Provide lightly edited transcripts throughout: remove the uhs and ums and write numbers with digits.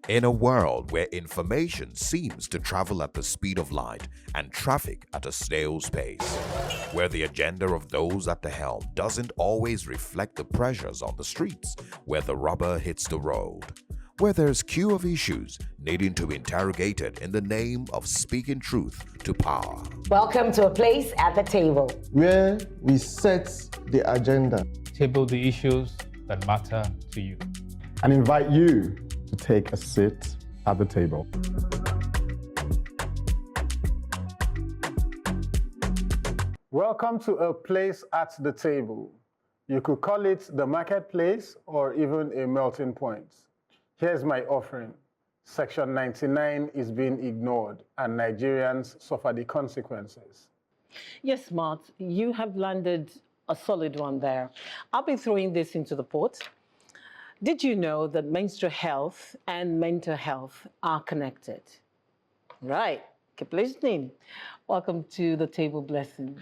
In a world where information seems to travel at the speed of light and traffic at a snail's pace, where the agenda of those at the helm doesn't always reflect the pressures on the streets, where the rubber hits the road, where there's queue of issues needing to be interrogated in the name of speaking truth to power. Welcome to A Place at the Table, where we set the agenda, table the issues that matter to you, and invite you to take a seat at the table. Welcome to A Place at the Table. You could call it the marketplace or even a melting point. Here's my offering. Section 99 is being ignored and Nigerians suffer the consequences. Yes, Mart, you have landed a solid one there. I'll be throwing this into the pot. Did you know that menstrual health and mental health are connected? Right, keep listening. Welcome to the table, Blessing.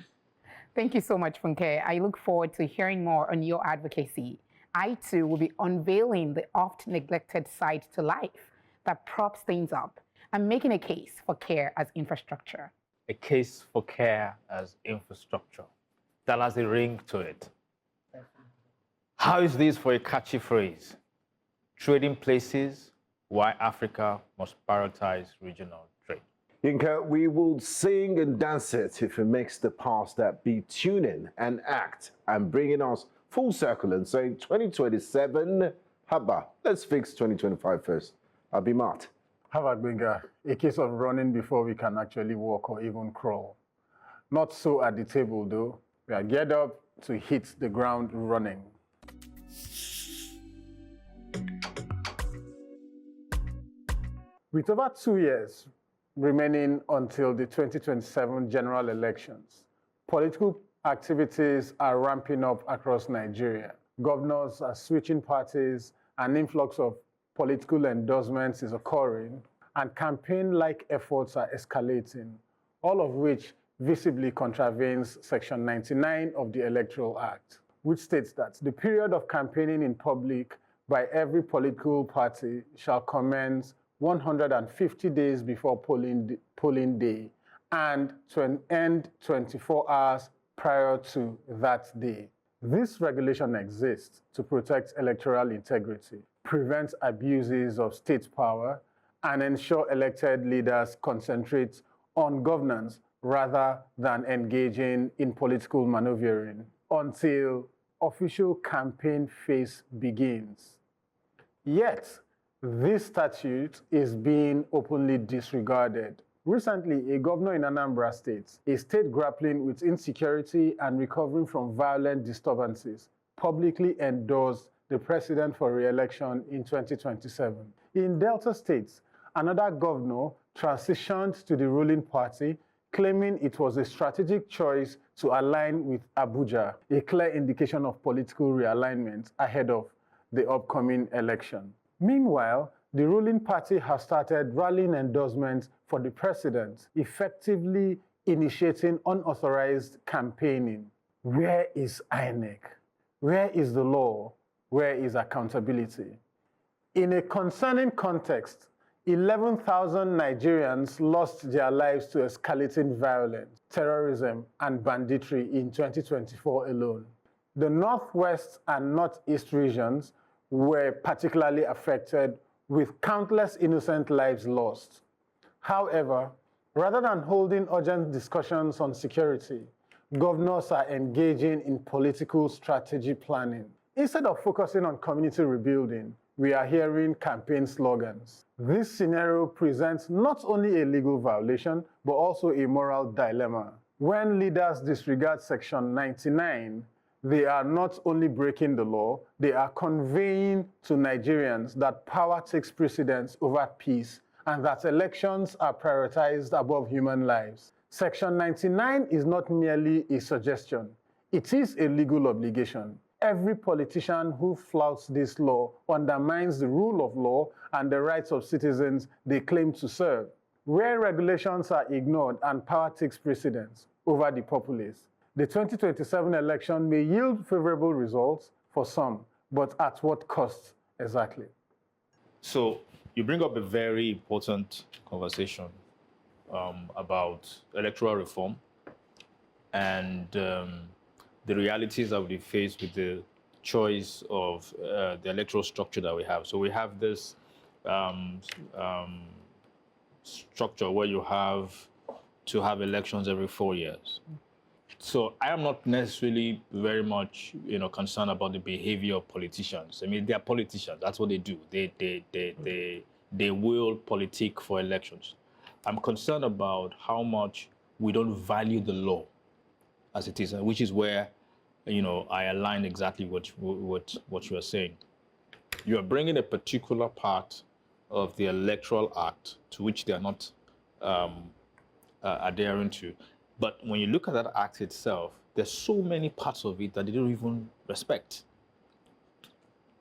Thank you so much, Funke. I look forward to hearing more on your advocacy. I too will be unveiling the oft neglected side to life that props things up and making a case for care as infrastructure. a case for care as infrastructure. That has a ring to it. How is this for a catchy phrase? Trading places, why Africa must prioritize regional trade. Yinka, we will sing and dance it if it makes the past that be tuning and act and bringing us full circle and saying 2027, Haba, let's fix 2025 first. I'll be Mart. Have a Benga, a case of running before we can actually walk or even crawl. Not so at the table though. We are geared up to hit the ground running. With over 2 years remaining until the 2027 general elections, political activities are ramping up across Nigeria. Governors are switching parties, an influx of political endorsements is occurring, and campaign-like efforts are escalating, all of which visibly contravenes Section 99 of the Electoral Act, which states that the period of campaigning in public by every political party shall commence 150 days before polling day and to end 24 hours prior to that day. This regulation exists to protect electoral integrity, prevent abuses of state power, and ensure elected leaders concentrate on governance rather than engaging in political maneuvering until official campaign phase begins. Yet, this statute is being openly disregarded. Recently, a governor in Anambra State, a state grappling with insecurity and recovering from violent disturbances, publicly endorsed the president for re-election in 2027. In Delta State, another governor transitioned to the ruling party, claiming it was a strategic choice to align with Abuja, a clear indication of political realignment ahead of the upcoming election. Meanwhile, the ruling party has started rallying endorsements for the president, effectively initiating unauthorized campaigning. Where is INEC? Where is the law? Where is accountability? In a concerning context, 11,000 Nigerians lost their lives to escalating violence, terrorism, and banditry in 2024 alone. The Northwest and Northeast regions were particularly affected, with countless innocent lives lost. However, rather than holding urgent discussions on security, governors are engaging in political strategy planning. Instead of focusing on community rebuilding, we are hearing campaign slogans. This scenario presents not only a legal violation, but also a moral dilemma. When leaders disregard Section 99, they are not only breaking the law, they are conveying to Nigerians that power takes precedence over peace and that elections are prioritized above human lives. Section 99 is not merely a suggestion, it is a legal obligation. Every politician who flouts this law undermines the rule of law and the rights of citizens they claim to serve. Where regulations are ignored and power takes precedence over the populace, the 2027 election may yield favorable results for some, but at what cost exactly? So you bring up a very important conversation about electoral reform and the realities that we face with the choice of the electoral structure that we have. So we have this structure where you have to have elections every 4 years. So I am not necessarily very much, concerned about the behavior of politicians. I mean, they are politicians. That's what they do. They will politic for elections. I'm concerned about how much we don't value the law as it is, which is where, I align exactly what you are saying. You are bringing a particular part of the Electoral Act to which they are not adhering to. But when you look at that act itself, there's so many parts of it that they don't even respect.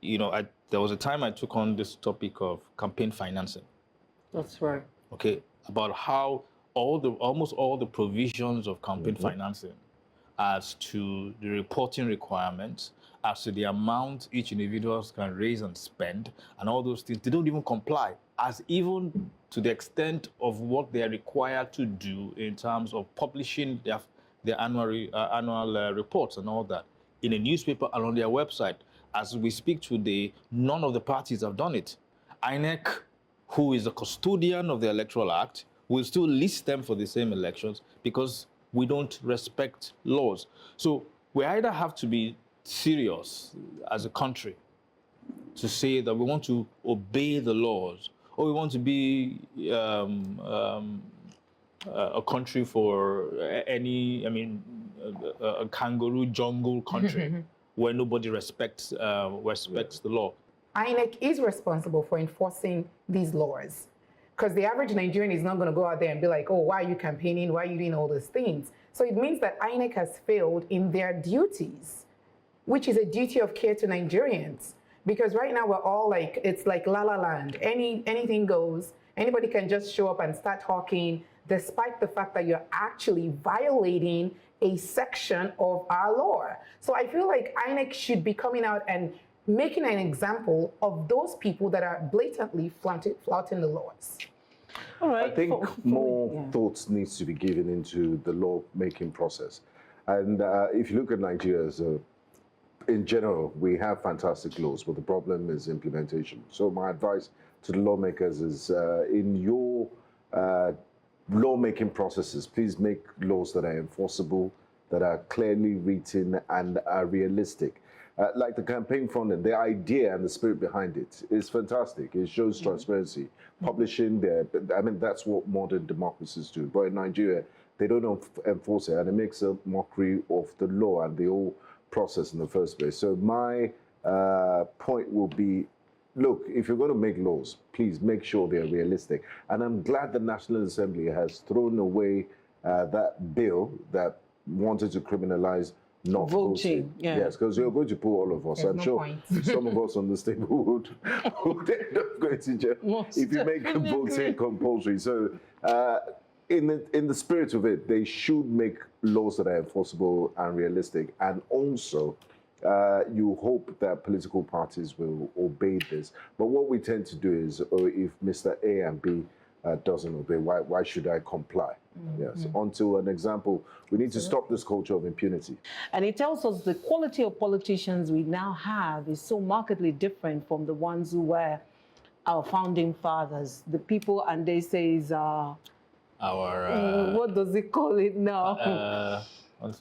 There was a time I took on this topic of campaign financing. That's right. Okay, about how almost all the provisions of campaign financing, as to the reporting requirements, as to the amount each individual can raise and spend, and all those things, they don't even comply, as even to the extent of what they are required to do in terms of publishing their annual reports and all that in a newspaper and on their website. As we speak today, none of the parties have done it. INEC, who is the custodian of the Electoral Act, will still list them for the same elections because we don't respect laws. So we either have to be serious as a country to say that we want to obey the laws, or we want to be a country for a kangaroo jungle country where nobody respects the law. INEC is responsible for enforcing these laws, because the average Nigerian is not going to go out there and be like, oh, why are you campaigning? Why are you doing all these things? So it means that INEC has failed in their duties, which is a duty of care to Nigerians. Because right now we're all like, it's like la la land. Anything goes. Anybody can just show up and start talking, despite the fact that you're actually violating a section of our law. So I feel like INEC should be coming out and making an example of those people that are blatantly flouting the laws. All right. I think more thoughts needs to be given into the law-making process. And if you look at Nigeria in general, we have fantastic laws, but the problem is implementation. So my advice to the lawmakers is in your lawmaking processes, please make laws that are enforceable, that are clearly written and are realistic. Like the campaign funding, the idea and the spirit behind it is fantastic. It shows transparency. Publishing that's what modern democracies do. But in Nigeria, they don't enforce it, and it makes a mockery of the law and the whole process in the first place. So my point will be, look, if you're going to make laws, please make sure they're realistic. And I'm glad the National Assembly has thrown away that bill that wanted to criminalize not voting. Yes, because you're going to pull all of us. I'm sure some of us on this table would end up going to jail if you make voting compulsory. So in the spirit of it, they should make laws that are enforceable and realistic. And also, you hope that political parties will obey this. But what we tend to do is, if Mr. A and B doesn't obey, why should I comply? Yes, until an example, we need to stop this culture of impunity. And it tells us the quality of politicians we now have is so markedly different from the ones who were our founding fathers. The people, and they say, is our what does it call it now?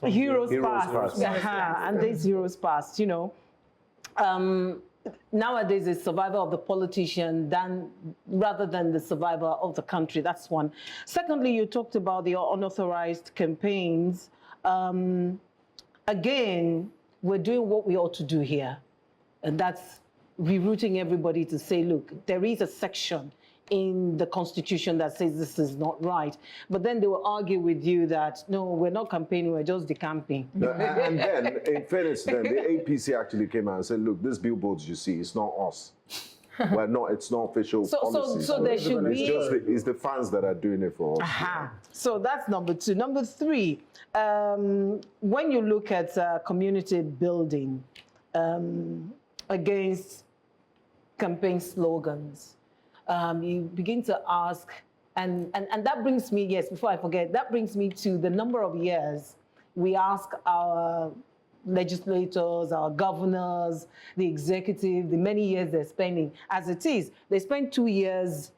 Heroes past. And these heroes past, nowadays it's survival of the politician rather than the survival of the country. That's one. Secondly, you talked about the unauthorized campaigns. Again, we're doing what we ought to do here. And that's rerouting everybody to say, look, there is a section in the Constitution that says this is not right. But then they will argue with you that, no, we're not campaigning, we're just decamping. And then, in fairness to them, the APC actually came out and said, look, these billboards you see, it's not us. It's not official policy. So there should be... It's the fans that are doing it for us. So that's number two. Number three, when you look at community building against campaign slogans, you begin to ask, and that brings me, yes, before I forget, that brings me to the number of years we ask our legislators, our governors, the executive, the many years they're spending. As it is, they spend 2 years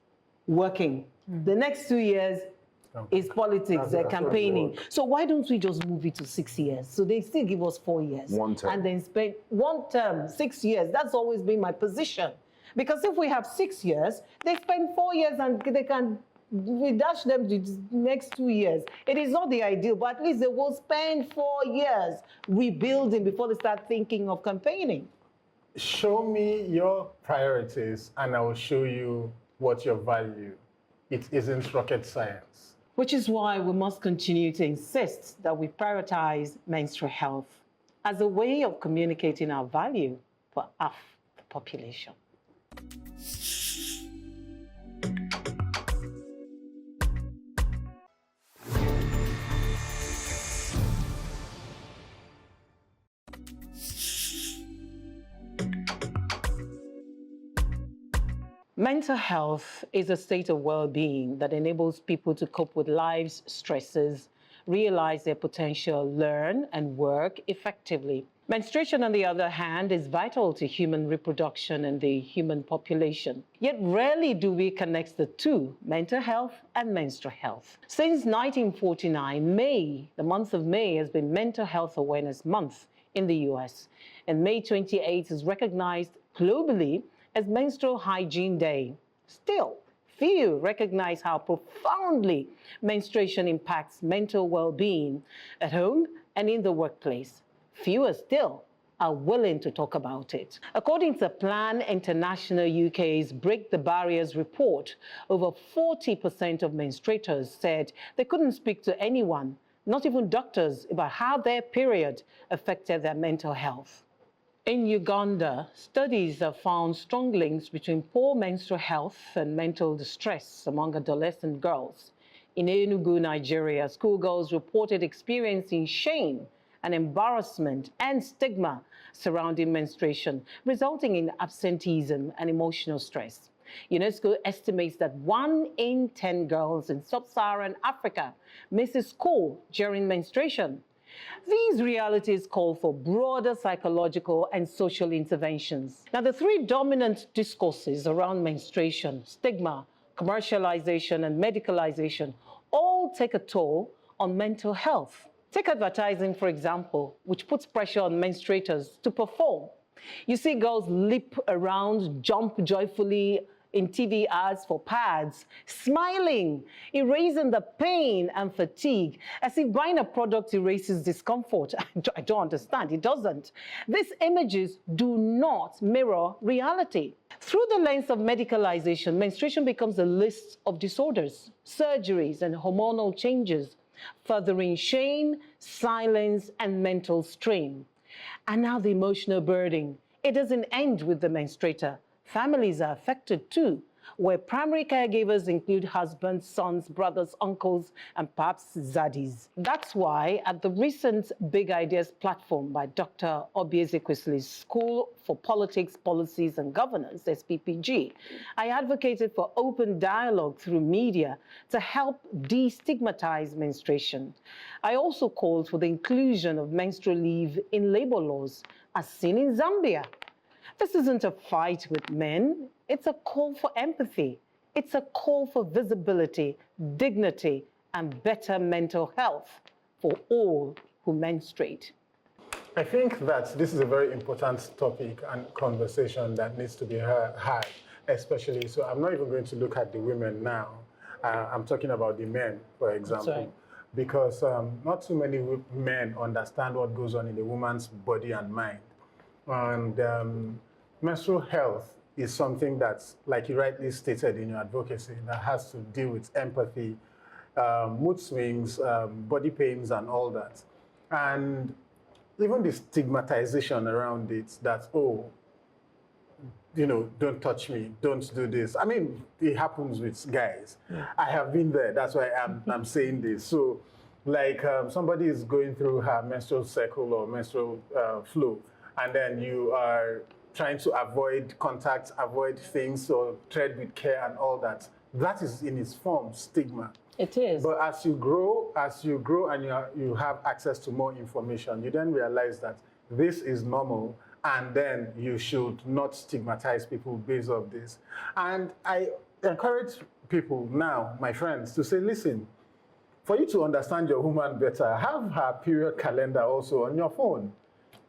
working. The next 2 years is politics, they're campaigning. So why don't we just move it to 6 years? So they still give us 4 years. One term. And then spend one term, 6 years. That's always been my position. Because if we have 6 years, they spend 4 years and they can, we dash them to the next 2 years. It is not the ideal, but at least they will spend 4 years rebuilding before they start thinking of campaigning. Show me your priorities and I will show you what your value. It isn't rocket science. Which is why we must continue to insist that we prioritize menstrual health as a way of communicating our value for half the population. Mental health is a state of well-being that enables people to cope with life's stresses, realize their potential, learn and work effectively. Menstruation, on the other hand, is vital to human reproduction and the human population. Yet rarely do we connect the two, mental health and menstrual health. Since 1949, May, the month of May, has been Mental Health Awareness Month in the US. And May 28 is recognized globally as Menstrual Hygiene Day. Still, few recognize how profoundly menstruation impacts mental well-being at home and in the workplace. Fewer still are willing to talk about it. According to Plan International UK's Break the Barriers report, over 40% of menstruators said they couldn't speak to anyone, not even doctors, about how their period affected their mental health. In Uganda, studies have found strong links between poor menstrual health and mental distress among adolescent girls. In Enugu, Nigeria, schoolgirls reported experiencing shame and embarrassment and stigma surrounding menstruation, resulting in absenteeism and emotional stress. UNESCO estimates that 1 in 10 girls in Sub-Saharan Africa misses school during menstruation. These realities call for broader psychological and social interventions. Now, the three dominant discourses around menstruation, stigma, commercialization, and medicalization, all take a toll on mental health. Take advertising, for example, which puts pressure on menstruators to perform. You see girls leap around, jump joyfully in TV ads for pads, smiling, erasing the pain and fatigue, as if buying a product erases discomfort. I don't understand, it doesn't. These images do not mirror reality. Through the lens of medicalization, menstruation becomes a list of disorders, surgeries, and hormonal changes, furthering shame, silence, and mental strain. And now the emotional burden. It doesn't end with the menstruator. Families are affected too, where primary caregivers include husbands, sons, brothers, uncles, and perhaps zaddies. That's why at the recent Big Ideas platform by Dr. Obi Ezekwesili's School for Politics, Policies and Governance, SPPG, I advocated for open dialogue through media to help destigmatize menstruation. I also called for the inclusion of menstrual leave in labor laws, as seen in Zambia. This isn't a fight with men. It's a call for empathy. It's a call for visibility, dignity, and better mental health for all who menstruate. I think that this is a very important topic and conversation that needs to be had, especially, so I'm not even going to look at the women now. I'm talking about the men, for example, because not too many men understand what goes on in a woman's body and mind. And menstrual health is something that's, like you rightly stated in your advocacy, that has to deal with empathy, mood swings, body pains, and all that. And even the stigmatization around it, that, oh, you know, don't touch me, don't do this. I mean, it happens with guys. Yeah. I have been there, that's why I'm saying this. So, like, somebody is going through her menstrual cycle or menstrual flow, and then you are trying to avoid contact, avoid things, or tread with care and all that. That is in its form stigma. It is. But as you grow and you have access to more information, you then realize that this is normal, and then you should not stigmatize people based on this. And I encourage people now, my friends, to say, listen, for you to understand your woman better, have her period calendar also on your phone.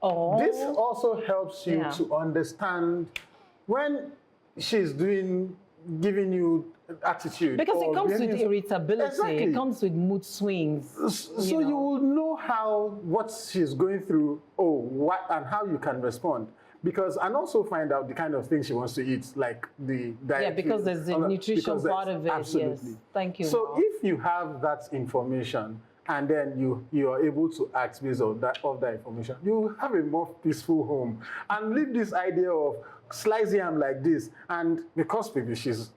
Oh. This also helps you to understand when she's giving you attitude. Because it comes with irritability, exactly. It comes with mood swings. So you will know what she's going through, and how you can respond. And also find out the kind of things she wants to eat, like the diet. Yeah, because there's the nutrition part of it. Absolutely. Yes. Thank you. So if you have that information, and then you are able to act based on that information, you have a more peaceful home, and leave this idea of slicing them like this, and because maybe she's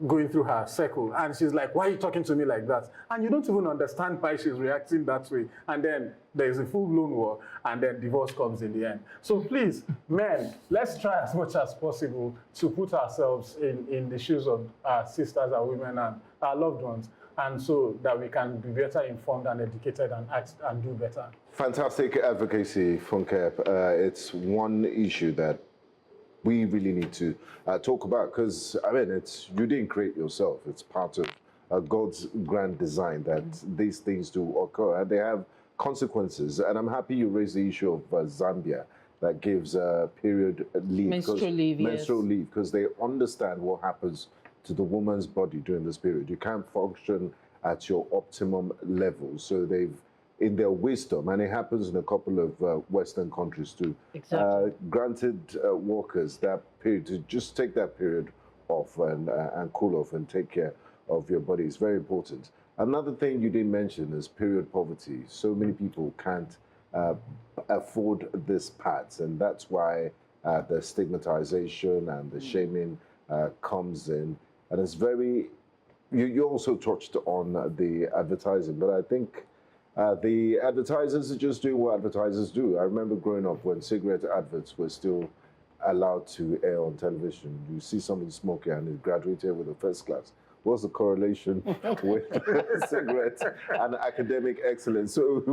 going through her circle and she's like, why are you talking to me like that? And you don't even understand why she's reacting that way, and then there's a full-blown war, and then divorce comes in the end. So please, men, let's try as much as possible to put ourselves in the shoes of our sisters, our women, and our loved ones, and so that we can be better informed and educated and act and do better. Fantastic advocacy, Funke. It's one issue that we really need to talk about, because, I mean, you didn't create yourself. It's part of God's grand design that these things do occur, and they have consequences. And I'm happy you raised the issue of Zambia that gives period leave. Menstrual leave, Menstrual leave, because they understand what happens to the woman's body during this period. You can't function at your optimum level. So they've, in their wisdom, and it happens in a couple of Western countries too, granted workers that period to just take that period off and cool off and take care of your body. It's very important. Another thing you didn't mention is period poverty. So many people can't afford these pads, and that's why the stigmatization and the shaming comes in. And it's very, you also touched on the advertising, but I think the advertisers are just doing what advertisers do. I remember growing up when cigarette adverts were still allowed to air on television. You see somebody smoking and he graduated with a first class. What's the correlation with cigarette and academic excellence? So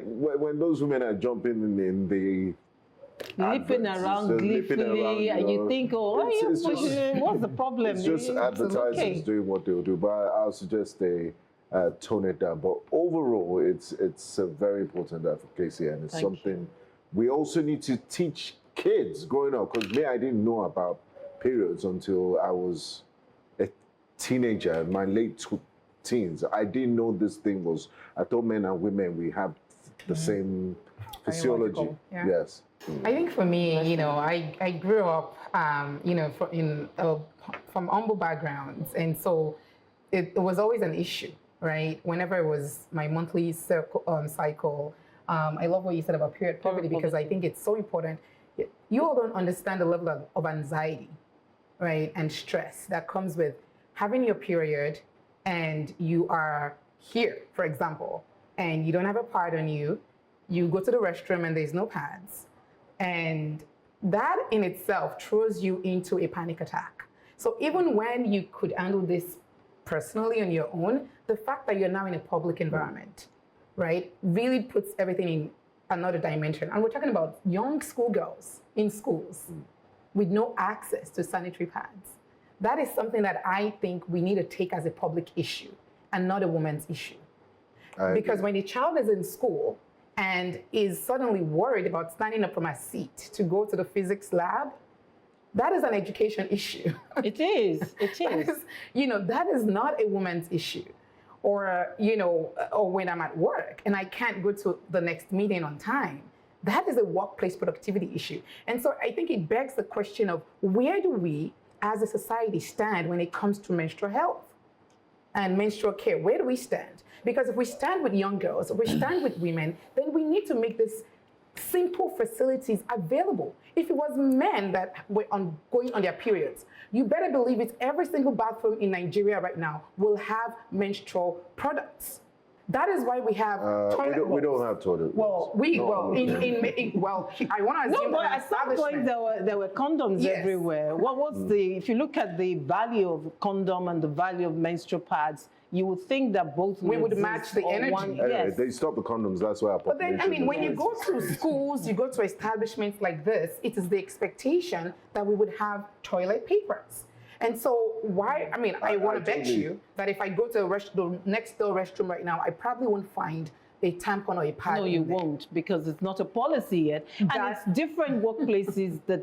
when those women are jumping in the lipping around gleefully, and you think, what's the problem? It's just advertisers doing what they'll do. But I'll suggest they tone it down. But overall, it's a very important advocacy, and it's something we also need to teach kids growing up. Because me, I didn't know about periods until I was a teenager, in my late teens. I didn't know this thing was. I thought men and women, we have the same physiology. Yeah. Yes. I think for me, I grew up, from humble backgrounds, and so it was always an issue, right? Whenever it was my monthly cycle, I love what you said about period poverty, because I think it's so important. You all don't understand the level of anxiety, right, and stress that comes with having your period, and you are here, for example, and you don't have a pad on you. You go to the restroom and there's no pads. And that in itself throws you into a panic attack. So even when you could handle this personally on your own, the fact that you're now in a public environment, right, really puts everything in another dimension. And we're talking about young schoolgirls in schools with no access to sanitary pads. That is something that I think we need to take as a public issue and not a woman's issue. Because when a child is in school and is suddenly worried about standing up from a seat to go to the physics lab, that is an education issue. It is. That is not a woman's issue. Or when I'm at work and I can't go to the next meeting on time, that is a workplace productivity issue. And so I think it begs the question of, where do we as a society stand when it comes to menstrual health and menstrual care? Where do we stand? Because if we stand with young girls, if we stand with women, then we need to make these simple facilities available. If it was men that were going on their periods, you better believe it, every single bathroom in Nigeria right now will have menstrual products. That is why we have toilet we don't rolls. have toilet Well, I want to assume No, but that at some point there were condoms Yes. everywhere. What was if you look at the value of condom and the value of menstrual pads, you would think that both We would exist, match the or energy. one, Anyway, yes. they stopped the condoms. That's why our But then, population. when you go to schools, you go to establishments like this, it is the expectation that we would have toilet papers. And so why, I want to bet totally- you that if I go to the next door restroom right now, I probably won't find a tampon or a pad. No, in you there. won't, because it's not a policy yet. And That- it's different workplaces that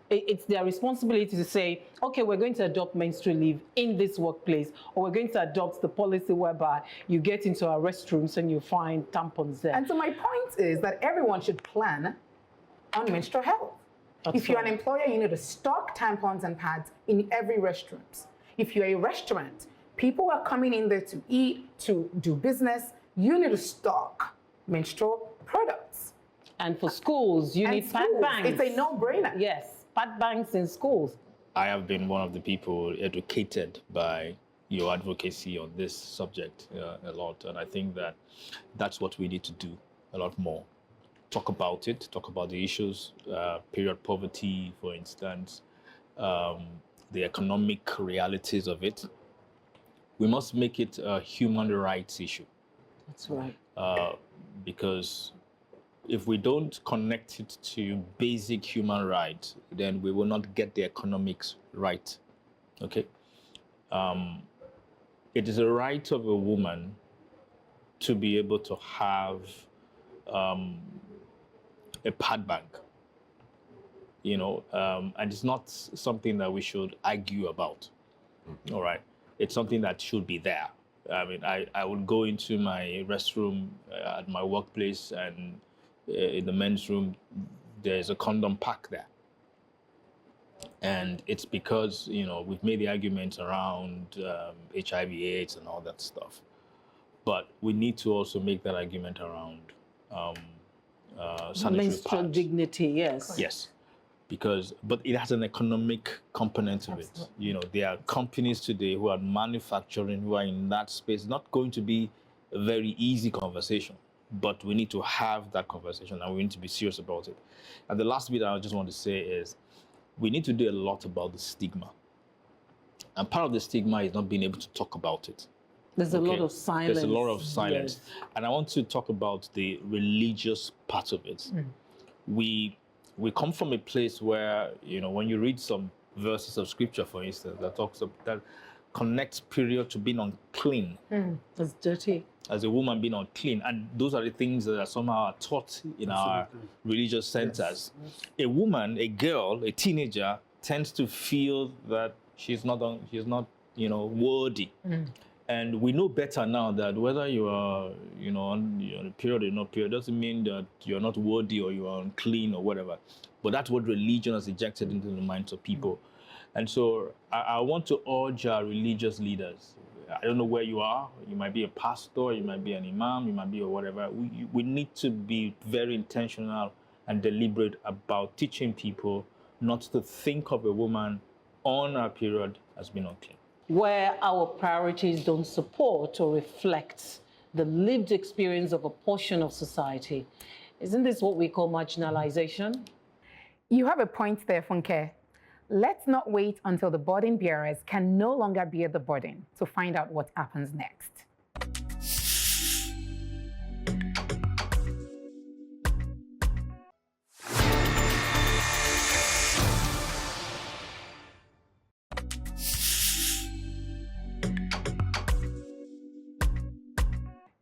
it's their responsibility to say, okay, we're going to adopt menstrual leave in this workplace, or we're going to adopt the policy whereby you get into our restrooms and you find tampons there. And so my point is that everyone should plan on menstrual health. If you're an employer, you need to stock tampons and pads in every restaurant. If you're a restaurant, people are coming in there to eat, to do business, you need to stock menstrual products. And for schools, you And need pad schools, banks. it's a no-brainer. Yes, pad banks in schools. I have been one of the people educated by your advocacy on this subject a lot, and I think that that's what we need to do a lot more. Talk about it, talk about the issues, period poverty, for instance, the economic realities of it. We must make it a human rights issue. That's right. Because if we don't connect it to basic human rights, then we will not get the economics right. Okay? It is a right of a woman to be able to have a pad bank, and it's not something that we should argue about. All right? It's something that should be there. I would go into my restroom at my workplace, and in the men's room, there's a condom pack there. And it's because, we've made the arguments around HIV/AIDS and all that stuff. But we need to also make that argument around sanitary Menstrual pads. dignity, yes. Yes, but it has an economic component of it. There are companies today who are manufacturing, who are in that space. It's not going to be a very easy conversation, but we need to have that conversation, and we need to be serious about it. And the last bit I just want to say is, we need to do a lot about the stigma. And part of the stigma is not being able to talk about it. There's a lot of silence. There's a lot of silence. Yes. And I want to talk about the religious part of it. We come from a place where, when you read some verses of scripture, for instance, that connects period to being unclean. It's dirty. As a woman being unclean. And those are the things that are somehow taught in our religious centers. Yes. A woman, a girl, a teenager tends to feel that she's not worthy. And we know better now that whether you are, on a period or not period, doesn't mean that you're not worthy or you are unclean or whatever. But that's what religion has injected into the minds of people. And so I want to urge our religious leaders. I don't know where you are. You might be a pastor, you might be an imam, you might be or whatever. We need to be very intentional and deliberate about teaching people not to think of a woman on her period as being unclean. Where our priorities don't support or reflect the lived experience of a portion of society. Isn't this what we call marginalization? You have a point there, Funke. Let's not wait until the burden bearers can no longer bear the burden to find out what happens next.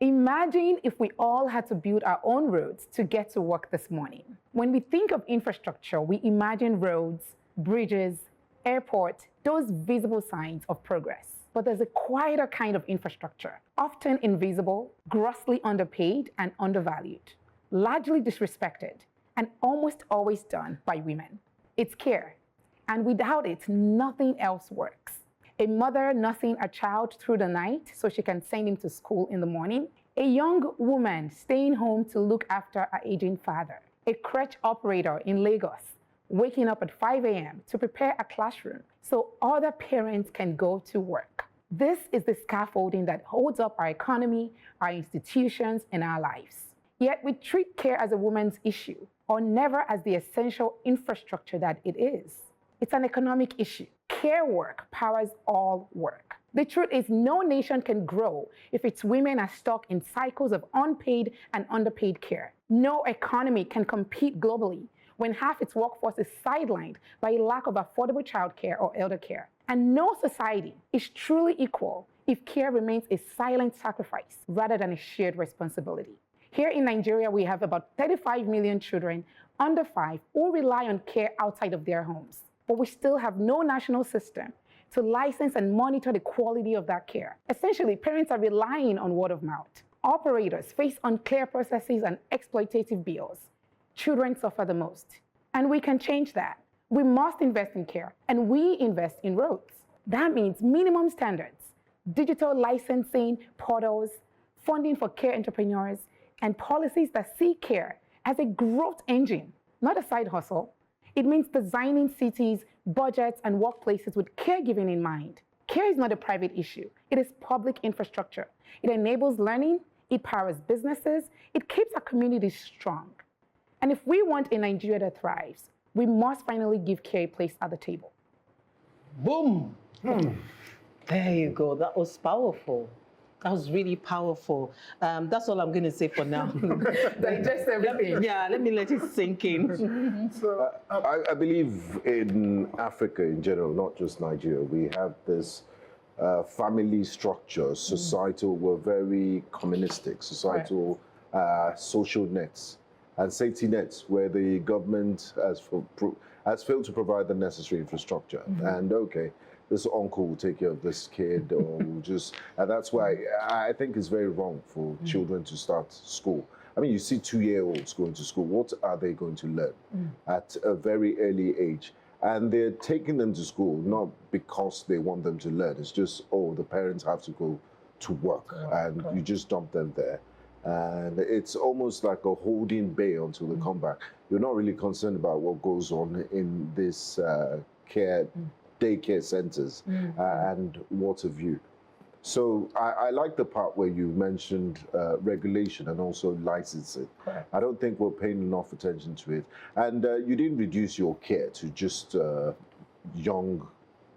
Imagine if we all had to build our own roads to get to work this morning. When we think of infrastructure, we imagine roads, bridges, airports, those visible signs of progress. But there's a quieter kind of infrastructure, often invisible, grossly underpaid and undervalued, largely disrespected, and almost always done by women. It's care, and without it, nothing else works. A mother nursing a child through the night so she can send him to school in the morning, a young woman staying home to look after her aging father, a crèche operator in Lagos waking up at 5 a.m. to prepare a classroom so other parents can go to work. This is the scaffolding that holds up our economy, our institutions, and our lives. Yet we treat care as a woman's issue, or never as the essential infrastructure that it is. It's an economic issue. Care work powers all work. The truth is, no nation can grow if its women are stuck in cycles of unpaid and underpaid care. No economy can compete globally when half its workforce is sidelined by a lack of affordable childcare or elder care. And no society is truly equal if care remains a silent sacrifice rather than a shared responsibility. Here in Nigeria, we have about 35 million children under 5 who rely on care outside of their homes. But we still have no national system to license and monitor the quality of that care. Essentially, parents are relying on word of mouth. Operators face unclear processes and exploitative bills. Children suffer the most. And we can change that. We must invest in care, and we invest in roads. That means minimum standards, digital licensing, portals, funding for care entrepreneurs, and policies that see care as a growth engine, not a side hustle. It means designing cities, budgets, and workplaces with caregiving in mind. Care is not a private issue. It is public infrastructure. It enables learning, it powers businesses, it keeps our communities strong. And if we want a Nigeria that thrives, we must finally give care a place at the table. Boom! There you go. That was powerful. That was really powerful. That's all I'm going to say for now. Digest everything. Let me let it sink in. So, I believe in Africa in general, not just Nigeria, we have this family structure, societal, we're very communistic, societal social nets and safety nets where the government has failed to provide the necessary infrastructure. And okay, this uncle will take care of this kid, or will just, and that's why I think it's very wrong for children to start school. I mean, you see 2-year-olds going to school. What are they going to learn at a very early age? And they're taking them to school not because they want them to learn. It's just, oh, the parents have to go to work, and you just dump them there. And it's almost like a holding bay until they come back. You're not really concerned about what goes on in this daycare centers and what have you. So I like the part where you mentioned regulation and also licensing. I don't think we're paying enough attention to it. And you didn't reduce your care to just young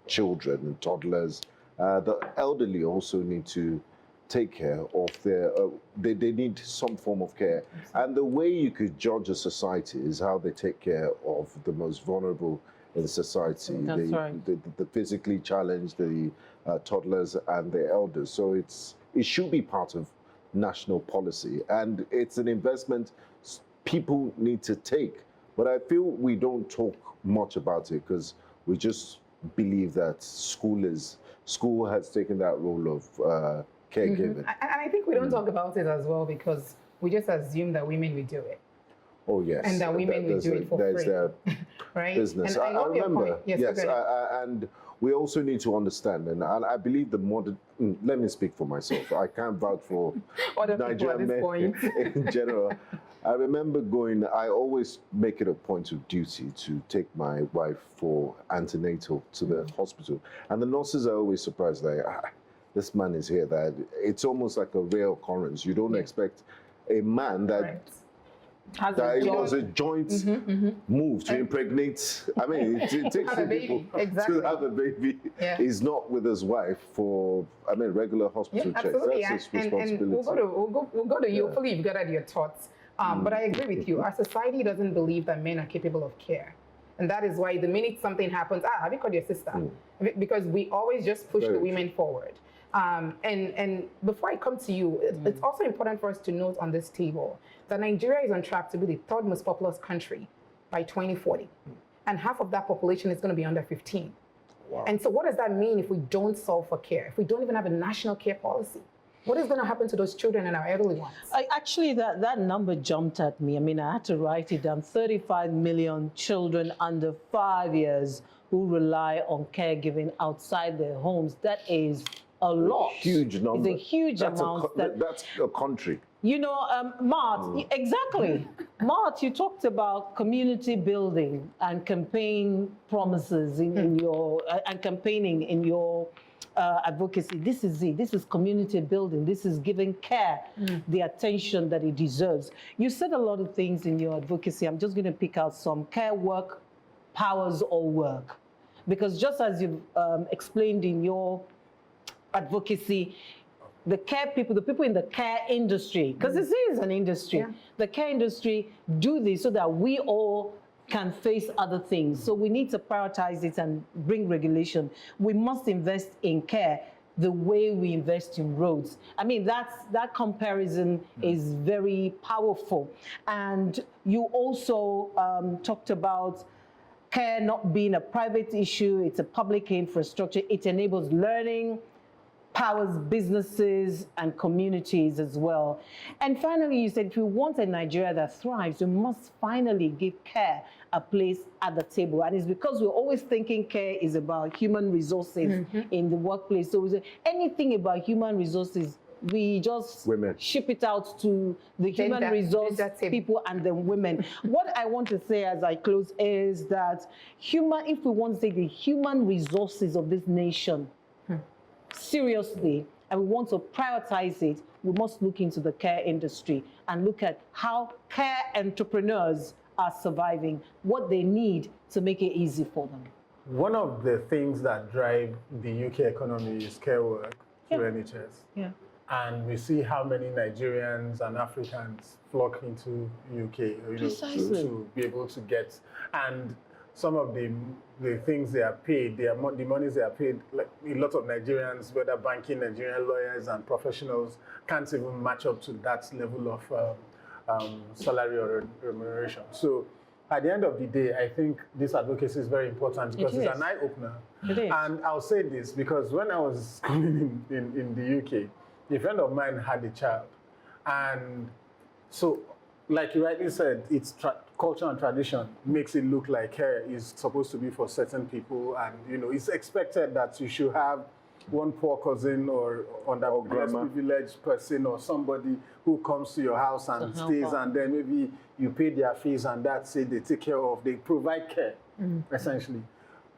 children and toddlers. The elderly also need to take care of their, they need some form of care. And the way you could judge a society is how they take care of the most vulnerable in society, the physically challenged, the toddlers and the elders. So it should be part of national policy, and it's an investment people need to take. But I feel we don't talk much about it because we just believe that school has taken that role of caregiving. And I think we don't talk about it as well because we just assume that women will do it. Oh, yes. And that women will do it for free. Their right? business. And I remember. Yes, and we also need to understand, and I believe the modern, let me speak for myself. I can't vouch for Nigerian men in general. I remember I always make it a point of duty to take my wife for antenatal to the hospital. And the nurses are always surprised, like, this man is here, that it's almost like a rare occurrence. You don't expect a man that it was a joint move to impregnate. I mean, it takes two people to have a baby. He's not with his wife for, regular hospital checks. That's his responsibility. And we'll go to you. Hopefully you've gathered your thoughts. But I agree with you. Our society doesn't believe that men are capable of care. And that is why the minute something happens, have you called your sister? Because we always just push the women forward. And before I come to you, it's also important for us to note on this table that Nigeria is on track to be the 3rd most populous country by 2040. And half of that population is going to be under 15. Wow. And so what does that mean if we don't solve for care, if we don't even have a national care policy? What is going to happen to those children and our elderly ones? Actually, that number jumped at me. I mean, I had to write it down. 35 million children under 5 years who rely on caregiving outside their homes. That is a lot. Huge number. It's a huge amount. That's a country. You know, Mart, exactly. Mart, you talked about community building and campaign promises in your, and campaigning in your advocacy. This is it. This is community building. This is giving care the attention that it deserves. You said a lot of things in your advocacy. I'm just going to pick out some. Care work powers all work. Because just as you've explained in your advocacy, the care people, the people in the care industry, because this is an industry, the care industry do this so that we all can face other things. So we need to prioritize it and bring regulation. We must invest in care the way we invest in roads. I mean, that comparison is very powerful. And you also talked about care not being a private issue, it's a public infrastructure. It enables learning, powers businesses and communities as well. And finally, you said if we want a Nigeria that thrives, we must finally give care a place at the table. And it's because we're always thinking care is about human resources in the workplace. So anything about human resources, we just ship it out to the human resource people and the women. What I want to say as I close is that if we want to take the human resources of this nation seriously, and we want to prioritize it, we must look into the care industry and look at how care entrepreneurs are surviving, what they need to make it easy for them. One of the things that drive the UK economy is care work through NHS. Yeah. And we see how many Nigerians and Africans flock into UK to be able to get, and some of the things they are paid, the monies they are paid, like a lot of Nigerians, whether banking, Nigerian lawyers and professionals, can't even match up to that level of salary or remuneration. So at the end of the day, I think this advocacy is very important because it's an eye-opener. And I'll say this because when I was schooling in the UK, a friend of mine had a child. And so, like you rightly said, it's culture and tradition makes it look like care is supposed to be for certain people, and it's expected that you should have one poor cousin or underprivileged person or somebody who comes to your house and stays, and then maybe you pay their fees and that's it, they take care of, they provide care, essentially.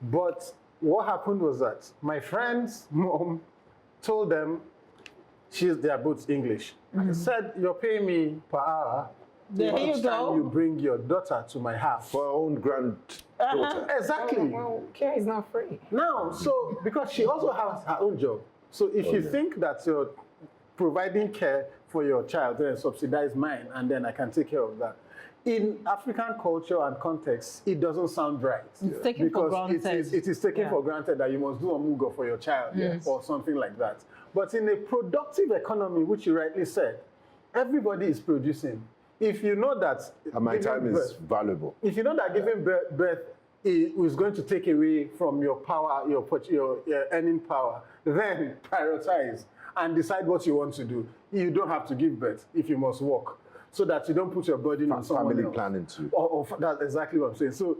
But what happened was that my friend's mom told them, they are both English, said, you're paying me per hour. Each time you bring your daughter to my house. For her own granddaughter. Exactly. Well, care is not free. Now, so because she also has her own job. So if you think that you're providing care for your child, then subsidize mine, and then I can take care of that. In African culture and context, it doesn't sound right. It's taken for granted. Because it is taken for granted that you must do a mugo for your child or something like that. But in a productive economy, which you rightly said, everybody is producing. If you know that... And my time is valuable. If you know that giving birth is going to take away from your power, your earning power, then prioritize and decide what you want to do. You don't have to give birth if you must work, so that you don't put your burden on someone else. Family planning too. That's exactly what I'm saying. So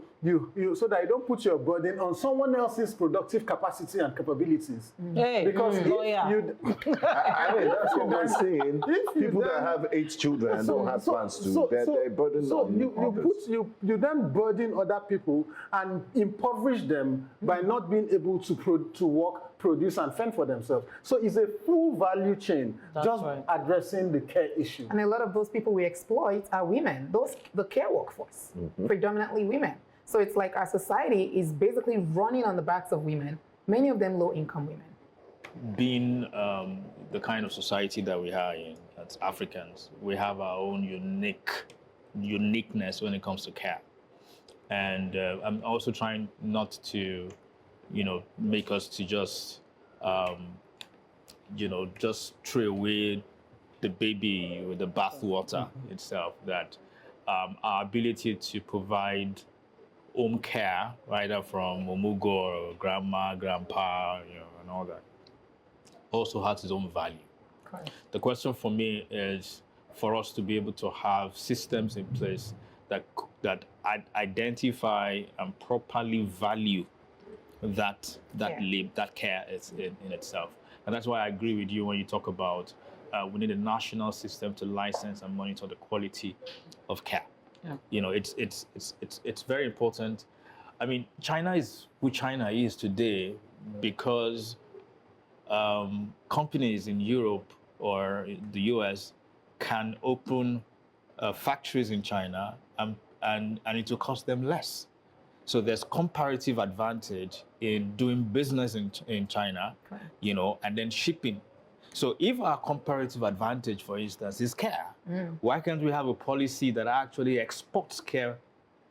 so that you don't put your burden on someone else's productive capacity and capabilities. Because if you, I mean, that's what we're saying. People that have 8 children don't have plans to. They're burdened on others. You then burden other people and impoverish them by not being able to work, produce, and fend for themselves. So it's a full value chain, addressing the care issue. And a lot of those people we exploit are women, the care workforce, predominantly women. So it's like our society is basically running on the backs of women, many of them low-income women. Being the kind of society that we are in, as Africans, we have our own uniqueness when it comes to care. And I'm also trying not to, make us to just, just throw away the baby with the bathwater itself, that our ability to provide home care, either from Omugo or grandma, grandpa, and all that, also has its own value. Correct. The question for me is for us to be able to have systems in place that identify and properly value that care is in itself. And that's why I agree with you when you talk about we need a national system to license and monitor the quality of care. Yeah. It's very important. I mean, China is who China is today because companies in Europe or the US can open factories in China and it will cost them less. So there's comparative advantage in doing business in China, you know, and then shipping. So if our comparative advantage, for instance, is care, why can't we have a policy that actually exports care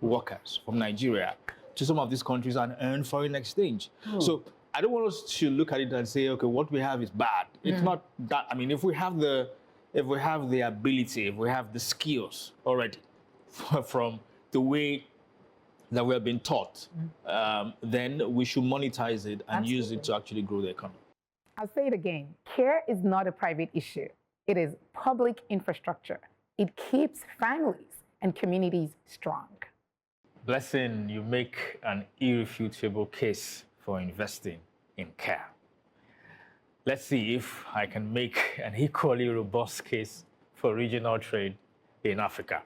workers from Nigeria to some of these countries and earn foreign exchange? So I don't want us to look at it and say, okay, what we have is bad. It's not that. I mean, if we have the ability, if we have the skills already from the way that we have been taught, then we should monetize it and use it to actually grow the economy. I'll say it again. Care is not a private issue. It is public infrastructure. It keeps families and communities strong. Blessing, you make an irrefutable case for investing in care. Let's see if I can make an equally robust case for regional trade in Africa.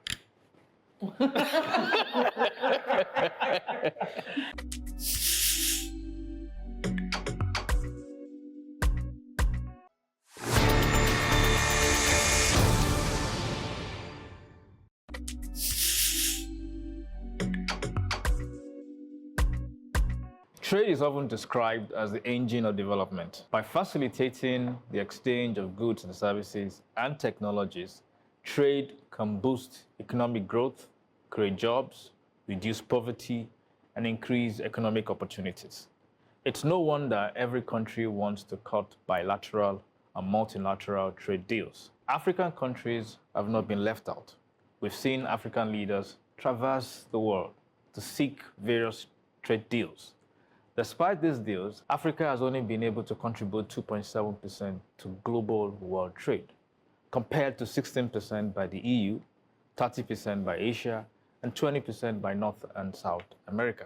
Trade is often described as the engine of development. By facilitating the exchange of goods and services and technologies, trade can boost economic growth, create jobs, reduce poverty, and increase economic opportunities. It's no wonder every country wants to cut bilateral and multilateral trade deals. African countries have not been left out. We've seen African leaders traverse the world to seek various trade deals. Despite these deals, Africa has only been able to contribute 2.7% to global world trade, compared to 16% by the EU, 30% by Asia, and 20% by North and South America.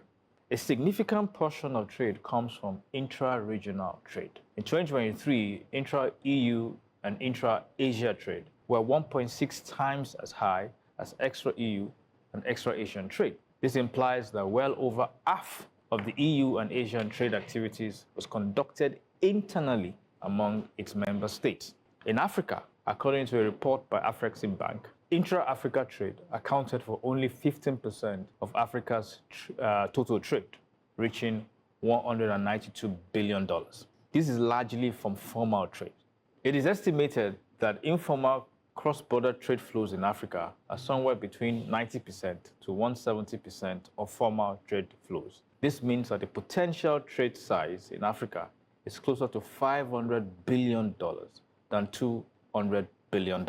A significant portion of trade comes from intra-regional trade. In 2023, intra-EU and intra-Asia trade were 1.6 times as high as extra-EU and extra-Asian trade. This implies that well over half of the EU and Asian trade activities was conducted internally among its member states. In Africa, according to a report by Afreximbank, intra-Africa trade accounted for only 15% of Africa's total trade, reaching $192 billion. This is largely from formal trade. It is estimated that informal cross-border trade flows in Africa are somewhere between 90% to 170% of formal trade flows. This means that the potential trade size in Africa is closer to $500 billion than $200 billion.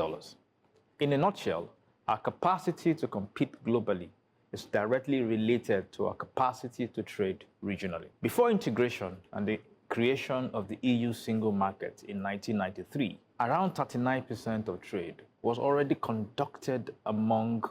In a nutshell, our capacity to compete globally is directly related to our capacity to trade regionally. Before integration and the creation of the EU single market in 1993, around 39% of trade was already conducted among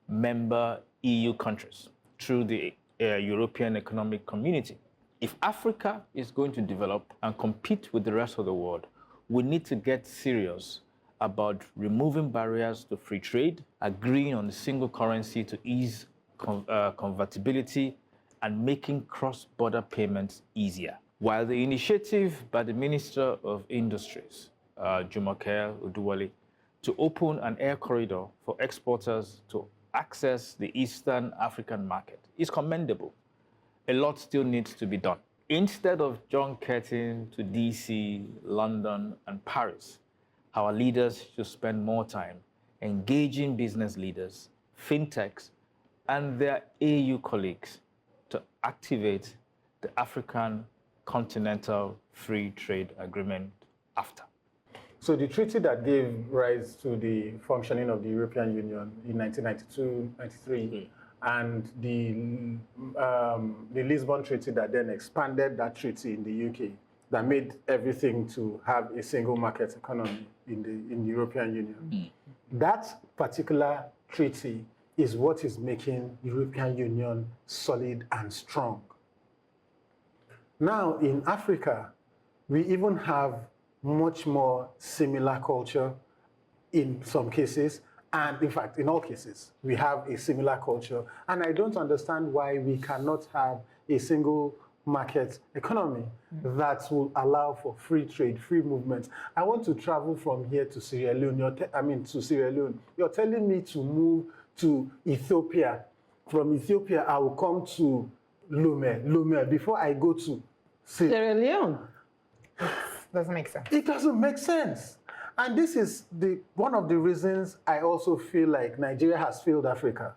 member EU countries through the European Economic Community. If Africa is going to develop and compete with the rest of the world, we need to get serious about removing barriers to free trade, agreeing on a single currency to ease convertibility, and making cross-border payments easier. While the initiative by the Minister of Industries, Jumoke Oduwole, to open an air corridor for exporters to access the Eastern African market is commendable, a lot still needs to be done. Instead of junketing to DC, London, and Paris, our leaders should spend more time engaging business leaders, fintechs, and their AU colleagues to activate the African Continental Free Trade Agreement AfTA. So the treaty that gave rise to the functioning of the European Union in 1992-93 and the Lisbon Treaty that then expanded that treaty in the UK, that made everything to have a single market economy in the European Union. That particular treaty is what is making the European Union solid and strong. Now in Africa, we even have much more similar culture in some cases, and in fact, in all cases, we have a similar culture. And I don't understand why we cannot have a single market economy that will allow for free trade, free movement. I want to travel from here to Sierra Leone. To Sierra Leone. You're telling me to move to Ethiopia. From Ethiopia, I will come to Lome before I go to Sierra Leone. Doesn't make sense. It doesn't make sense. And this is one of the reasons I also feel like Nigeria has failed Africa.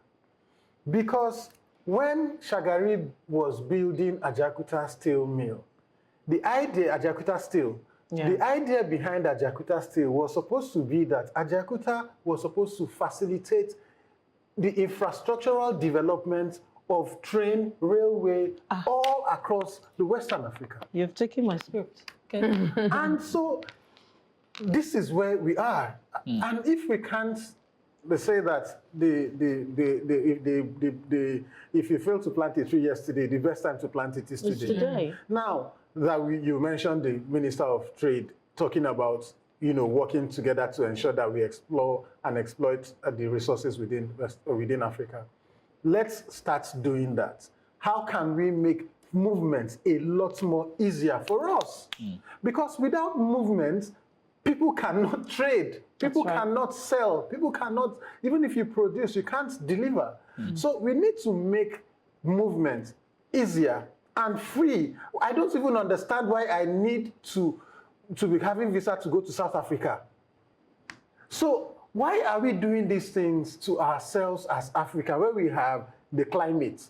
Because when Shagari was building Ajakuta Steel Mill, the idea behind Ajakuta Steel was supposed to be that Ajakuta was supposed to facilitate the infrastructural development of train, railway, all across the Western Africa. You've taken my script. Okay. And so this is where we are. And if we can't, they say that if you fail to plant a tree yesterday, the best time to plant it is today. It's today. Now that you mentioned the Minister of Trade talking about working together to ensure that we explore and exploit the resources within Africa, let's start doing that. How can we make movements a lot more easier for us? Because without movement, people cannot trade, people cannot sell, people cannot, even if you produce, you can't deliver. So we need to make movement easier and free. I don't even understand why I need to be having visa to go to South Africa. So why are we doing these things to ourselves as Africa, where we have the climate,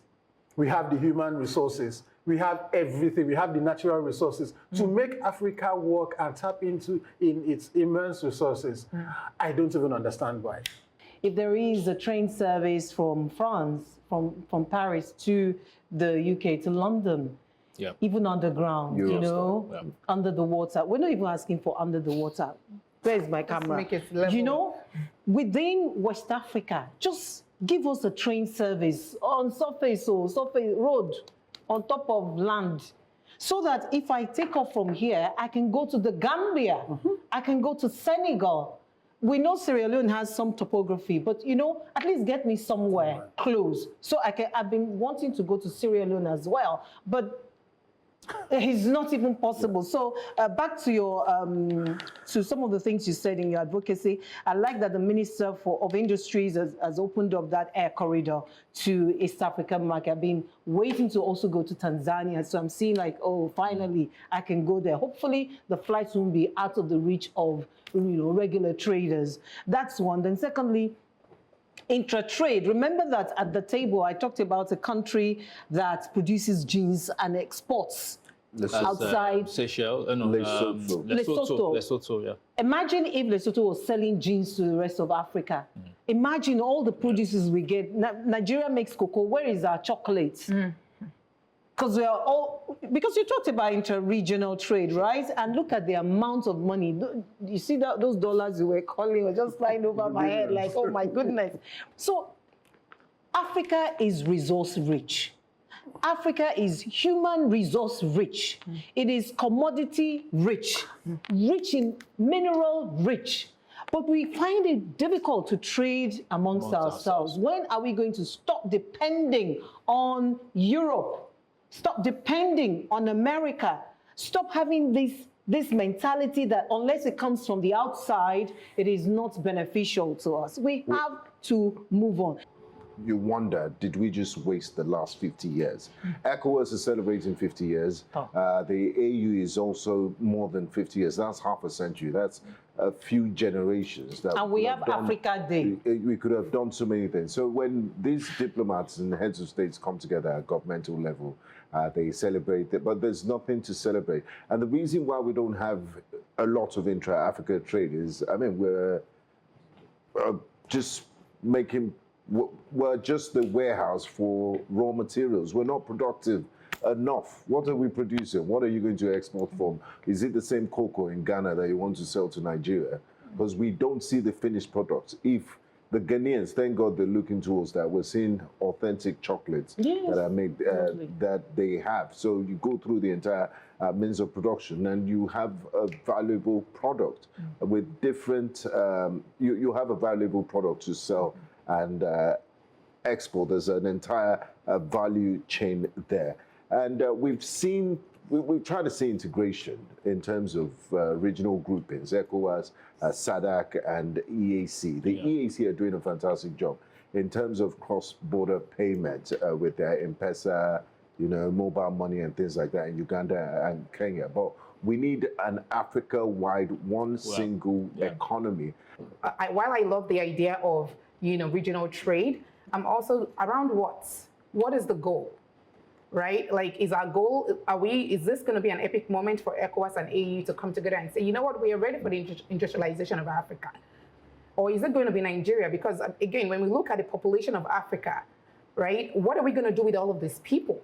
we have the human resources, we have everything, we have the natural resources to make Africa work and tap into its immense resources? I don't even understand why. If there is a train service from France, from Paris to the UK, to London, even underground, under the water. We're not even asking for under the water. Where's my camera? Make it level. Within West Africa, just give us a train service on surface road, on top of land, so that if I take off from here, I can go to the Gambia, I can go to Senegal. We know Sierra Leone has some topography, but at least get me somewhere close. So I've been wanting to go to Sierra Leone as well, but it's not even possible. So back to your to some of the things you said in your advocacy. I like that the Minister of Industries has opened up that air corridor to East African market. I've been waiting to also go to Tanzania, so I'm seeing like, oh, finally I can go there. Hopefully the flights won't be out of the reach of regular traders. That's one. Then secondly, intra-trade. Remember that at the table I talked about a country that produces jeans and exports outside. Seychelles, Lesotho. yeah. Imagine if Lesotho was selling jeans to the rest of Africa. Imagine all the produces we get. Nigeria makes cocoa. Where is our chocolate? Because you talked about inter-regional trade, right? And look at the amount of money. You see those dollars you were calling were just flying over my head like, oh my goodness. So Africa is resource rich. Africa is human resource rich. It is commodity rich, rich in mineral rich. But we find it difficult to trade amongst ourselves. When are we going to stop depending on Europe? Stop depending on America. Stop having this mentality that unless it comes from the outside, it is not beneficial to us. We have to move on. You wonder, did we just waste the last 50 years? ECOWAS is celebrating 50 years. The AU is also more than 50 years. That's half a century. That's a few generations. And we have Africa Day. We could have done so many things. So when these diplomats and heads of states come together at governmental level, they celebrate it, but there's nothing to celebrate. And the reason why we don't have a lot of intra-Africa trade is, we're just we're just the warehouse for raw materials. We're not productive enough. What are we producing? What are you going to export from? Is it the same cocoa in Ghana that you want to sell to Nigeria? Because we don't see the finished product. If the Ghanaians, thank God they're looking towards that. We're seeing authentic chocolates that are made, that they have. So you go through the entire means of production and you have a valuable product with different, you have a valuable product to sell and export. There's an entire value chain there. And we've tried to see integration in terms of regional groupings, ECOWAS, SADC, and EAC. The EAC are doing a fantastic job in terms of cross-border payment with their M-Pesa, mobile money and things like that in Uganda and Kenya. But we need an Africa-wide, single economy. While I love the idea of, regional trade, I'm also around what is the goal, right? Like, is our goal, is this going to be an epic moment for ECOWAS and AU to come together and say, you know what, we are ready for the industrialization of Africa? Or is it going to be Nigeria? Because again, when we look at the population of Africa, right, what are we going to do with all of these people?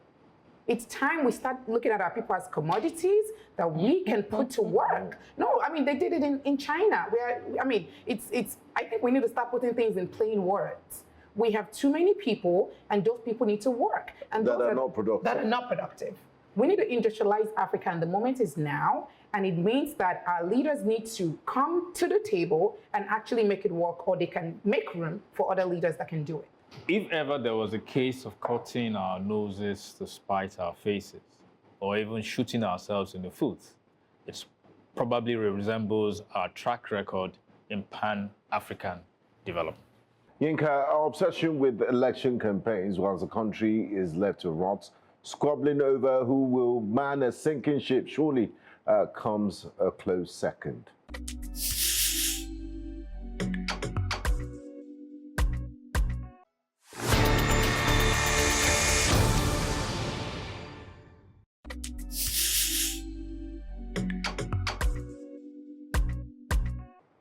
It's time we start looking at our people as commodities that we can put to work. No, I mean, they did it in China, where, I mean, I think we need to start putting things in plain words. We have too many people, and those people need to work. And that are not productive. That are not productive. We need to industrialize Africa, and the moment is now. And it means that our leaders need to come to the table and actually make it work, or they can make room for other leaders that can do it. If ever there was a case of cutting our noses to spite our faces, or even shooting ourselves in the foot, it probably resembles our track record in Pan-African development. Yinka, our obsession with election campaigns whilst the country is left to rot, squabbling over who will man a sinking ship, surely comes a close second.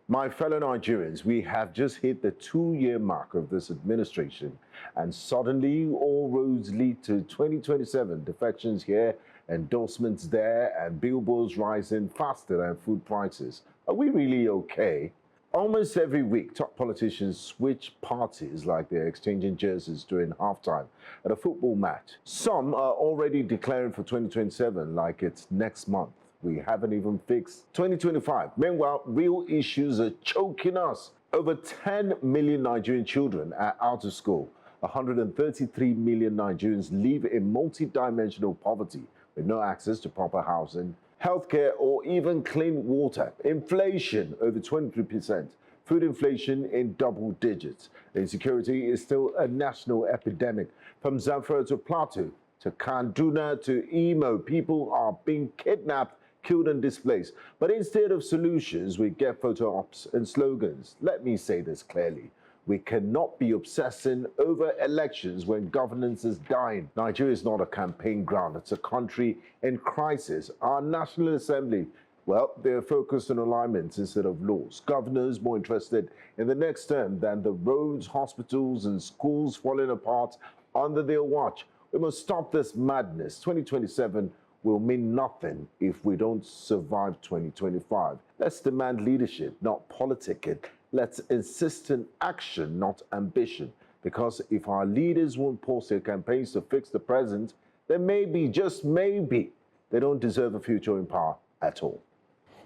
My fellow Nigerians, we have just hit the 2-year mark of this administration, and suddenly all roads lead to 2027. Defections here, endorsements there, and billboards rising faster than food prices. Are we really okay? Almost every week, top politicians switch parties like they're exchanging jerseys during halftime at a football match. Some are already declaring for 2027 like it's next month. We haven't even fixed 2025. Meanwhile, real issues are choking us. Over 10 million Nigerian children are out of school. 133 million Nigerians live in multi-dimensional poverty with no access to proper housing, healthcare, or even clean water. Inflation over 23%. Food inflation in double digits. Insecurity is still a national epidemic. From Zamfara to Plateau, to Kaduna to Imo, people are being kidnapped, killed and displaced. But instead of solutions, we get photo ops and slogans. Let me say this clearly. We cannot be obsessing over elections when governance is dying. Nigeria is not a campaign ground. It's a country in crisis. Our National Assembly, well, they're focused on alignments instead of laws. Governors more interested in the next term than the roads, hospitals, and schools falling apart under their watch. We must stop this madness. 2027 will mean nothing if we don't survive 2025. Let's demand leadership, not politicking. Let's insist in action, not ambition. Because if our leaders won't pause their campaigns to fix the present, then maybe, just maybe, they don't deserve a future in power at all.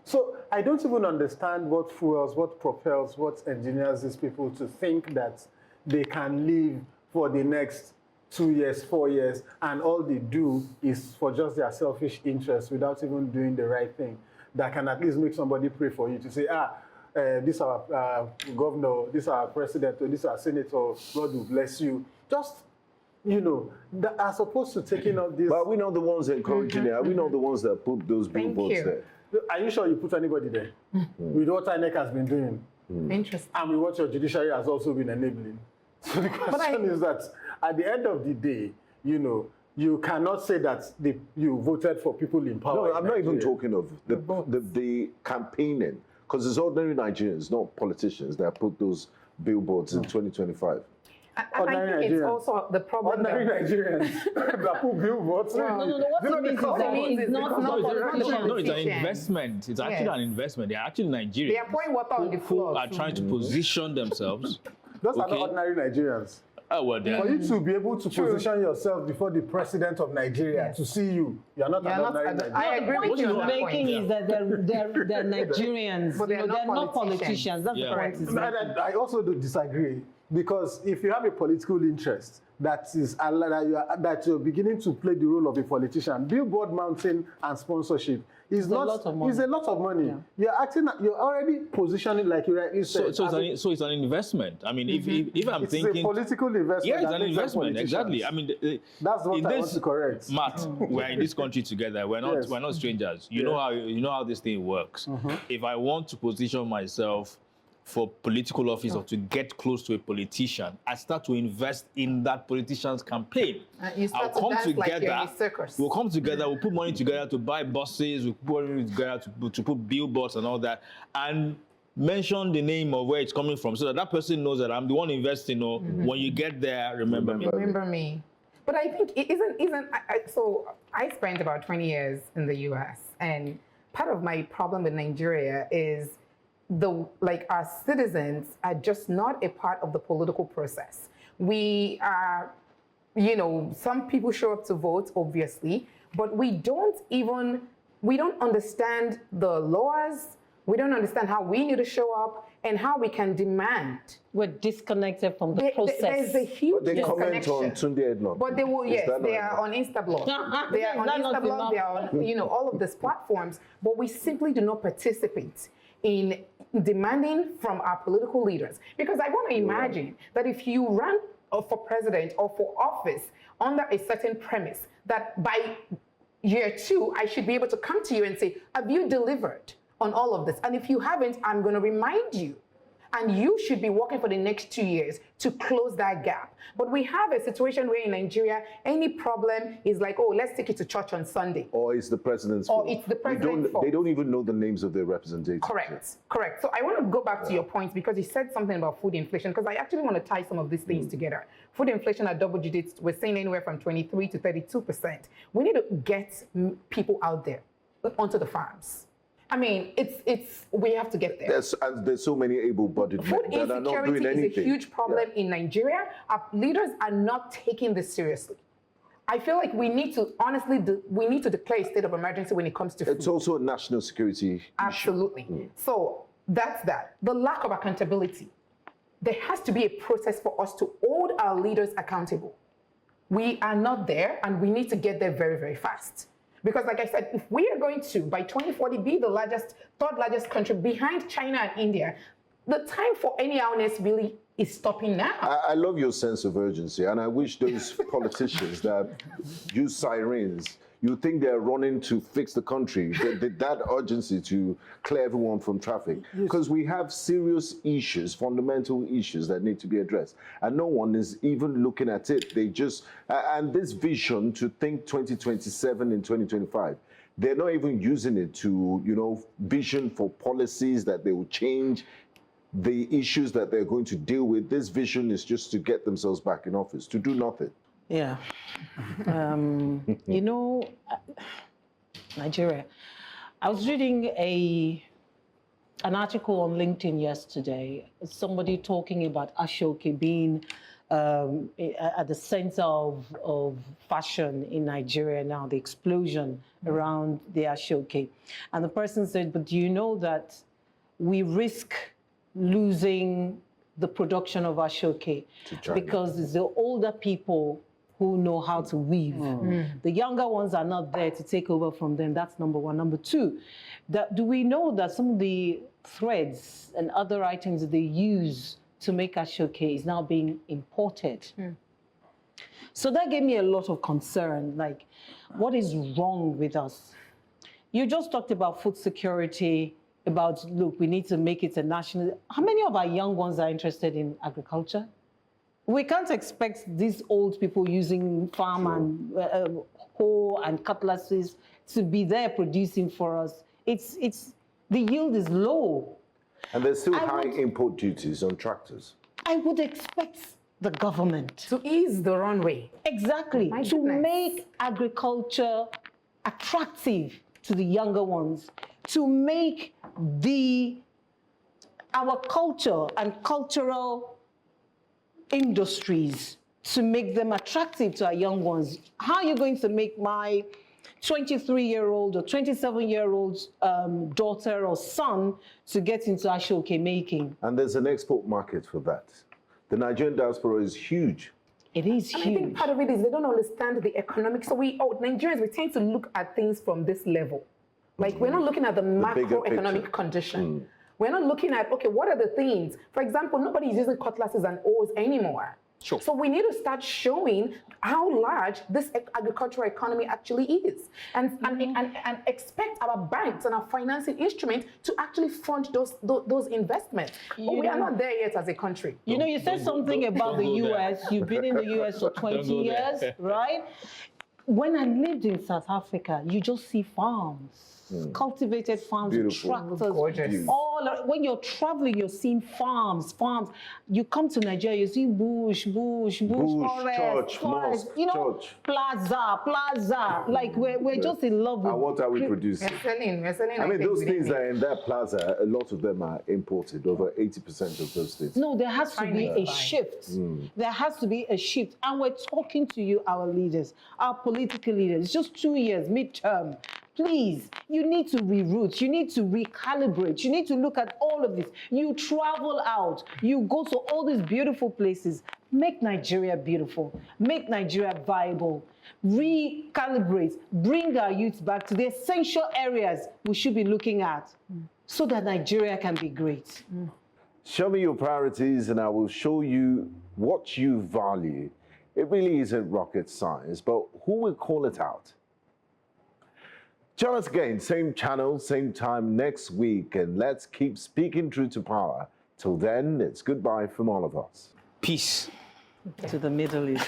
So I don't even understand what fuels, what propels, what engineers these people to think that they can live for the next 2 years, 4 years, and all they do is for just their selfish interests without even doing the right thing. That can at least make somebody pray for you to say, this is our governor, this is our president, or this is our senator, God will bless you. Just, as opposed to taking up this. But we know the ones encouraging it. We know the ones that put those billboards there. Are you sure you put anybody there? With what INEC has been doing? Interesting. And with what your judiciary has also been enabling. So the question is that at the end of the day, you cannot say that you voted for people in power. No, I'm not even talking of the campaigning, because it's ordinary Nigerians, not politicians, that put those billboards in 2025. I think it's also the problem. Ordinary Nigerians that put billboards. No. What it means is No, it's an investment. It's actually an investment. They're actually Nigerians. They are pouring water on the floor. Who are trying to position themselves. Those are not ordinary Nigerians. Oh, well, for you to be able to position yourself before the president of Nigeria to see you are not an ordinary Nigerian. I agree with you. The point you're making is that they're Nigerians. But they're not politicians. That's the point. I also do disagree. Because if you have a political interest that you're beginning to play the role of a politician, billboard mounting and sponsorship is a lot of money. It's a lot of money. Yeah. You're already positioning like you rightly said. So it's an investment. I mean, if I'm it's thinking, a political investment. yeah, it's an investment. Exactly. I mean, that's what I want to correct. Matt, we're in this country together. We're not strangers. You know how this thing works. If I want to position myself for political office or to get close to a politician, I start to invest in that politician's campaign. You start to dance like you're in a circus. We'll come together, we'll put money together to buy buses, we'll put money together to put billboards and all that, and mention the name of where it's coming from so that person knows that I'm the one investing. When you get there, remember me. Remember me. But I think it isn't. So I spent about 20 years in the U.S. and part of my problem with Nigeria is our citizens are just not a part of the political process. We are, some people show up to vote, obviously, but we don't understand the laws. We don't understand how we need to show up and how we can demand. We're disconnected from the process. There's a huge They comment disconnection. on Tunde Ednok. But they will, yes, they are on Instablog. They are on Instablog, they are on, all of these platforms. But we simply do not participate in demanding from our political leaders. Because I want to imagine that if you run for president or for office under a certain premise, that by year 2, I should be able to come to you and say, have you delivered on all of this? And if you haven't, I'm going to remind you. And you should be working for the next 2 years to close that gap. But we have a situation where in Nigeria, any problem is like, oh, let's take it to church on Sunday. Or it's the president's fault. Or it's the president's fault. They don't even know the names of their representatives. Correct. So I want to go back to your point because you said something about food inflation, because I actually want to tie some of these things together. Food inflation at double digits, we're saying anywhere from 23 to 32%. We need to get people out there onto the farms. I mean, we have to get there. There's so many able-bodied men that are not doing anything. Food insecurity is a huge problem in Nigeria. Our leaders are not taking this seriously. I feel like we need to, honestly, we need to declare a state of emergency when it comes to food. It's also a national security Absolutely. issue. So that's that. The lack of accountability. There has to be a process for us to hold our leaders accountable. We are not there, and we need to get there very, very fast. Because like I said, if we are going to, by 2040, be the third largest country behind China and India, the time for any honest really is stopping now. I love your sense of urgency, and I wish those politicians that use sirens, you think they're running to fix the country, that urgency to clear everyone from traffic. Because we have serious issues, fundamental issues that need to be addressed. And no one is even looking at it. They just, and this vision to think 2027 and 2025, they're not even using it to, vision for policies that they will change the issues that they're going to deal with. This vision is just to get themselves back in office, to do nothing. Yeah. Nigeria. I was reading an article on LinkedIn yesterday, somebody talking about Ashoke being at the center of fashion in Nigeria now, the explosion around the Ashoke. And the person said, but do you know that we risk losing the production of Ashoke because it's the older people who know how to weave. The younger ones are not there to take over from them. That's number one. Number two, do we know that some of the threads and other items that they use to make Ashoke is now being imported? So that gave me a lot of concern. Like, what is wrong with us? You just talked about food security, about, look, we need to make it a national. How many of our young ones are interested in agriculture? We can't expect these old people using farm and hoe and cutlasses to be there producing for us. The yield is low. And there's still high import duties on tractors. I would expect the government to ease the runway. Exactly. To make agriculture attractive to the younger ones, to make our culture and cultural industries, to make them attractive to our young ones. How are you going to make my 23-year-old or 27-year-old daughter or son to get into Ashoke making? And there's an export market for that. The Nigerian diaspora is huge. It is And huge. I think part of it is they don't understand the economics. So Nigerians, we tend to look at things from this level. Like we're not looking at the macroeconomic condition. We're not looking at, okay, what are the things? For example, nobody is using cutlasses and oars anymore. Sure. So we need to start showing how large this agricultural economy actually is, and expect our banks and our financing instruments to actually fund those investments. But we are not there yet as a country. You know, you said something about the U.S. You've been in the U.S. for 20 years, right? When I lived in South Africa, you just see farms. Cultivated farms, Beautiful. tractors, Gorgeous. when you're traveling, you're seeing farms. You come to Nigeria, you see bush, forest, church, mosque, you know, church. plaza. Like we're just in love with. And what are we producing? We're selling. I mean, those things that are in that plaza, a lot of them are imported. Over 80% of those things. No, there has to be a Finally. shift. There has to be a shift. And we're talking to you, our leaders, our political leaders. It's just 2 years, midterm. Please, you need to reroute. You need to recalibrate. You need to look at all of this. You travel out. You go to all these beautiful places. Make Nigeria beautiful. Make Nigeria viable. Recalibrate. Bring our youth back to the essential areas we should be looking at so that Nigeria can be great. Show me your priorities and I will show you what you value. It really isn't rocket science, but who will call it out? Join us again, same channel, same time next week, and let's keep speaking truth to power. Till then, it's goodbye from all of us. Peace. To the Middle East.